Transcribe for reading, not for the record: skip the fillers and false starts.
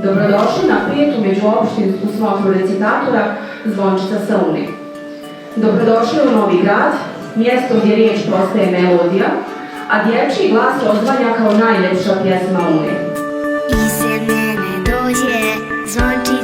Dobrodošli na 5. međuopštinsku smotru recitatora Zvončica sa Uni. Dobrodošli u Novi Grad, mjesto gdje riječ postaje melodija, a dječji glas odzvanja kao najljepša pjesma Uni. Iza mene dođe zvončić